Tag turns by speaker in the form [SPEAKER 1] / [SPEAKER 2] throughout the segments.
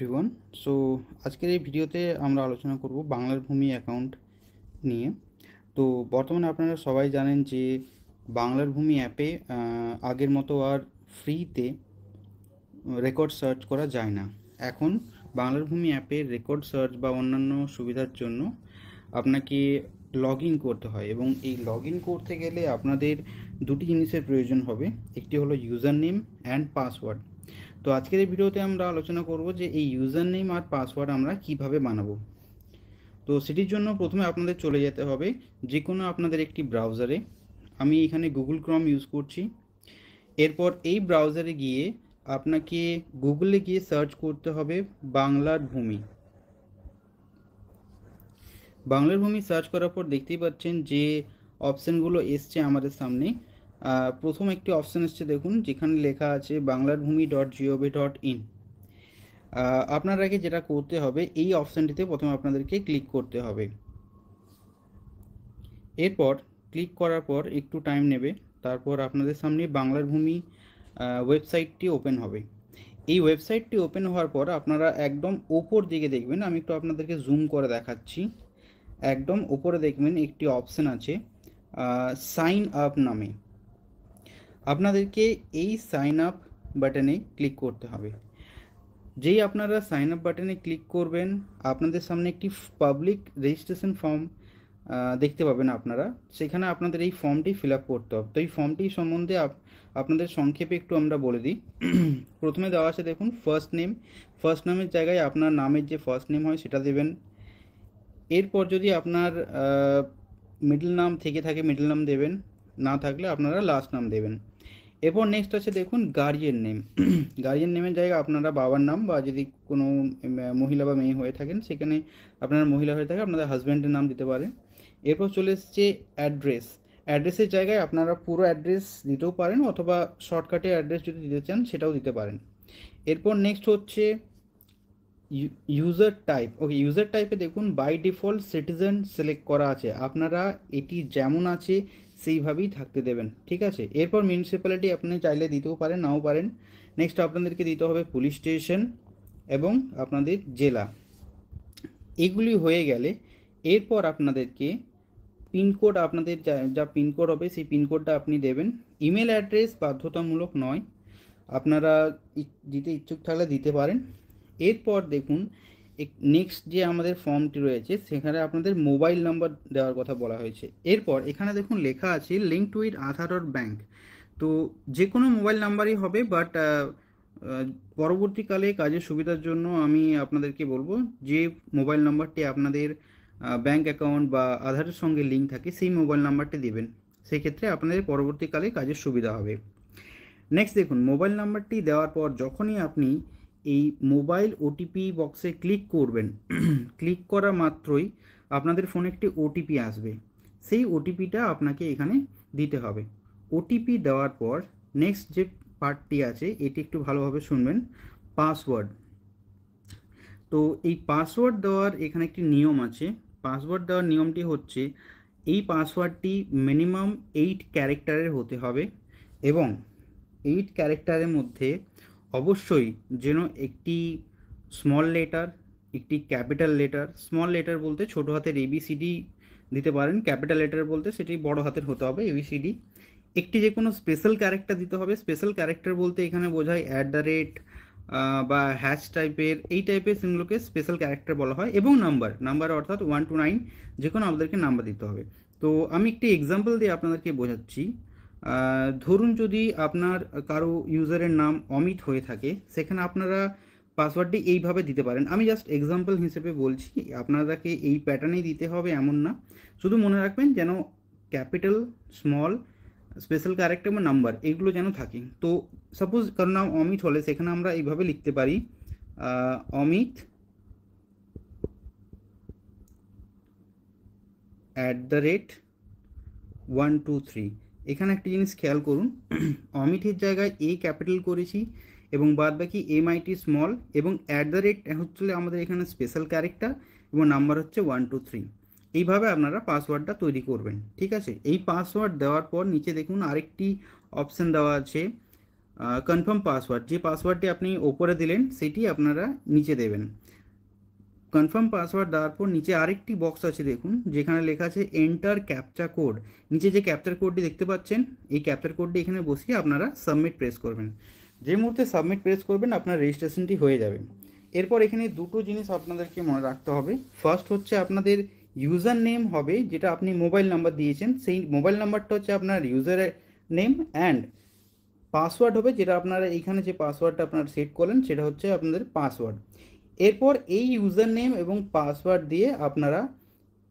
[SPEAKER 1] Everyone. So আজকের এই ভিডিওতে আমরা আলোচনা করব বাংলার ভূমি অ্যাকাউন্ট নিয়ে। তো বর্তমানে আপনারা সবাই জানেন যে বাংলার ভূমি অ্যাপে আগের মতো আর ফ্রিতে রেকর্ড সার্চ করা যায় না। এখন বাংলার ভূমি অ্যাপে রেকর্ড সার্চ বা অন্যান্য সুবিধার জন্য আপনাকে লগ ইন করতে হয়, এবং এই লগ ইন করতে গেলে আপনাদের দুটি জিনিসের প্রয়োজন হবে। একটি হলো ইউজার নেম অ্যান্ড পাসওয়ার্ড। তো আজকের এই ভিডিওতে আমরা আলোচনা করব যে এই ইউজার নেম আর পাসওয়ার্ড আমরা কিভাবে বানাবো। তো সেটির জন্য প্রথমে আপনাদের চলে যেতে হবে যে কোনো আপনাদের একটি ব্রাউজারে। আমি এখানে গুগল ক্রম ইউজ করছি। এরপর এই ব্রাউজারে গিয়ে আপনাকে গুগলে গিয়ে সার্চ করতে হবে বাংলার ভূমি। বাংলার ভূমি সার্চ করার পর দেখতেই পাচ্ছেন যে অপশানগুলো এসছে আমাদের সামনে। প্রথম একটি অপশান এসছে, দেখুন, যেখানে লেখা আছে banglarbhumi.gov.in। আপনার আগে যেটা করতে হবে, এই অপশানটিতে প্রথমে আপনাদেরকে ক্লিক করতে হবে। এরপর ক্লিক করার পর একটু টাইম নেবে, তারপর আপনাদের সামনে বাংলার ভূমি ওয়েবসাইটটি ওপেন হবে। এই ওয়েবসাইটটি ওপেন হওয়ার পর আপনারা একদম ওপর দিকে দেখবেন, আমি একটু আপনাদেরকে জুম করে দেখাচ্ছি। একদম ওপরে দেখবেন একটি অপশান আছে সাইন আপ নামে। আপনাদেরকে এই সাইন আপ বাটনে ক্লিক করতে হবে। যেই আপনারা সাইন আপ বাটনে ক্লিক করবেন, আপনাদের সামনে একটি পাবলিক রেজিস্ট্রেশন ফর্ম দেখতে পাবেন আপনারা। সেখানে আপনাদের এই ফর্মটি ফিল আপ করতে হবে। তো এই ফর্মটি সম্বন্ধে আপনাদের সংক্ষেপে একটু আমরা বলে দিই। প্রথমে দেওয়া আছে, দেখুন, ফার্স্ট নেম। ফার্স্ট নামের জায়গায় আপনার নামের যে ফার্স্ট নেম হয় সেটা দেবেন। এরপর যদি আপনার মিডল নাম থেকে থাকে মিডল নাম দেবেন, না থাকলে আপনারা লাস্ট নাম দেবেন। এরপর নেক্সট আছে, দেখুন, গার্জিয়ান নেম। গার্জিয়ান নেমের জায়গায় আপনারা বাবার নাম, বা যদি কোনো মহিলা বা মেয়ে হয়ে থাকেন সেখানে আপনারা মহিলা হয়ে থাকে আপনাদের হাজব্যান্ডের নাম দিতে পারেন। এরপর চলে এসছে অ্যাড্রেস। অ্যাড্রেসের জায়গায় আপনারা পুরো অ্যাড্রেস দিতেও পারেন, অথবা শর্টকাটে অ্যাড্রেস যদি দিতে চান সেটাও দিতে পারেন। এরপর নেক্সট হচ্ছে ইউজার টাইপ। ওকে, ইউজার টাইপে দেখুন বাই ডিফল্ট সিটিজেন সিলেক্ট করা আছে, আপনারা এটি যেমন আছে সেইভাবেই থাকতে দেবেন, ঠিক আছে। এরপর মিউনিসিপ্যালিটি আপনি চাইলে দিতেও পারেন, নাও পারেন। নেক্সট আপনাদেরকে দিতে হবে পুলিশ স্টেশন এবং আপনাদের জেলা। এগুলি হয়ে গেলে এরপর আপনাদেরকে পিনকোড, আপনাদের যা পিনকোড হবে সেই পিনকোডটা আপনি দেবেন। ইমেল অ্যাড্রেস বাধ্যতামূলক নয়, আপনারা দিতে ইচ্ছুক থাকলে দিতে পারেন। এরপর দেখুন নেক্সট যে আমাদের ফর্মটি রয়েছে সেখানে আপনাদের মোবাইল নাম্বার দেওয়ার কথা বলা হয়েছে। এরপর এখানে দেখুন লেখা আছে link to with Aadhaar or bank. তো যে কোনো মোবাইল নাম্বারই হবে, বাট পরবর্তীকালে কাজের সুবিধার জন্য আমি আপনাদেরকে বলবো যে মোবাইল নাম্বারটি আপনাদের ব্যাঙ্ক অ্যাকাউন্ট বা আধারের সঙ্গে লিঙ্ক থাকে সেই মোবাইল নাম্বারটি দেবেন, সেই ক্ষেত্রে আপনাদের পরবর্তীকালে কাজের সুবিধা হবে। নেক্সট দেখুন, মোবাইল নাম্বারটি দেওয়ার পর যখনই আপনি এই মোবাইল ওটিপি বক্সে ক্লিক করবেন, ক্লিক করা মাত্রই আপনাদের ফোনে একটি ওটিপি আসবে। সেই ওটিপিটা আপনাকে এখানে দিতে হবে। ওটিপি দেওয়ার পর নেক্সট যে পার্টটি আছে এটি একটু ভালোভাবে শুনবেন, পাসওয়ার্ড। তো এই পাসওয়ার্ড দেওয়ার এখানে একটি নিয়ম আছে। পাসওয়ার্ড দেওয়ার নিয়মটি হচ্ছে এই পাসওয়ার্ডটি মিনিমাম 8 ক্যারেক্টারের হতে হবে, এবং 8 ক্যারেক্টারের মধ্যে অবশ্যই যেন একটি স্মল লেটার, একটি ক্যাপিটাল লেটার। স্মল লেটার বলতে ছোটো হাতের ABCD দিতে পারেন, ক্যাপিটাল লেটার বলতে সেটি বড় হাতের হতে হবে, ABCD। একটি যে কোনো স্পেশাল ক্যারেক্টার দিতে হবে। স্পেশাল ক্যারেক্টার বলতে এখানে বোঝায় @ বা হ্যাশ টাইপের, এই টাইপের সিনগুলোকে স্পেশাল ক্যারেক্টার বলা হয়। এবং নাম্বার অর্থাৎ 1 to 9 যে কোনো আপনাদেরকে নাম্বার দিতে হবে। তো আমি একটি এক্সাম্পল দিয়ে আপনাদেরকে বোঝাচ্ছি। ধরুন যদি আপনার কারো ইউজারের নাম অমিত হয়ে থাকে, সেখানে আপনারা পাসওয়ার্ডটি এইভাবে দিতে পারেন। আমি জাস্ট এক্সাম্পল হিসেবে বলছি, আপনাদেরকে এই প্যাটার্নেই দিতে হবে এমন না। শুধু মনে রাখবেন যেন ক্যাপিটাল, স্মল, স্পেশাল ক্যারেক্টার বা নাম্বার এইগুলো যেন থাকে। তো সাপোজ কারো নাম অমিত হলে সেখানে আমরা এইভাবে লিখতে পারি অমিত @123। এখানে একটা জিনিস খেয়াল করুন, অমিতের জায়গায় এ ক্যাপিটাল করেছি এবং বাদ বাকি MIT স্মল, এবং @ হচ্ছে আমাদের এখানে স্পেশাল ক্যারেক্টার, এবং নাম্বার হচ্ছে 1 2 3। এইভাবে আপনারা পাসওয়ার্ডটা তৈরি করবেন, ঠিক আছে। এই পাসওয়ার্ড দেওয়ার পর নিচে দেখুন আরেকটি অপশান দেওয়া আছে কনফার্ম পাসওয়ার্ড, যে পাসওয়ার্ডটি আপনি ওপরে দিলেন সেটি আপনারা নিচে দেবেন। কনফার্ম পাসওয়ার্ড দেওয়ার পর নিচে আরেকটি বক্স আছে দেখুন, যেখানে লেখা আছে এন্টার ক্যাপচা কোড। নিচে যে ক্যাপচার কোডটি দেখতে পাচ্ছেন, এই ক্যাপচার কোডটি এখানে বসিয়ে আপনারা সাবমিট প্রেস করবেন। যে মুহূর্তে সাবমিট প্রেস করবেন আপনার রেজিস্ট্রেশনটি হয়ে যাবে। এরপর এখানে দুটো জিনিস আপনাদেরকে মনে রাখতে হবে। ফার্স্ট হচ্ছে আপনাদের ইউজার নেম হবে, যেটা আপনি মোবাইল নাম্বার দিয়েছেন সেই মোবাইল নাম্বারটা হচ্ছে আপনার ইউজার নেম, অ্যান্ড পাসওয়ার্ড হবে যেটা আপনারা এইখানে যে পাসওয়ার্ডটা আপনারা সেট করলেন সেটা হচ্ছে আপনাদের পাসওয়ার্ড। এরপর এই ইউজার নেম এবং পাসওয়ার্ড দিয়ে আপনারা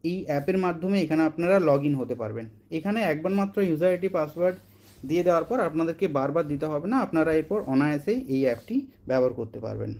[SPEAKER 1] এই অ্যাপের মাধ্যমে এখানে আপনারা লগ ইন হতে পারবেন। এখানে একবার মাত্র ইউজার আইডি পাসওয়ার্ড দিয়ে দেওয়ার পর আপনাদেরকে বারবার দিতে হবে না, আপনারা এরপর অনায়াসেই এই অ্যাপটি ব্যবহার করতে পারবেন।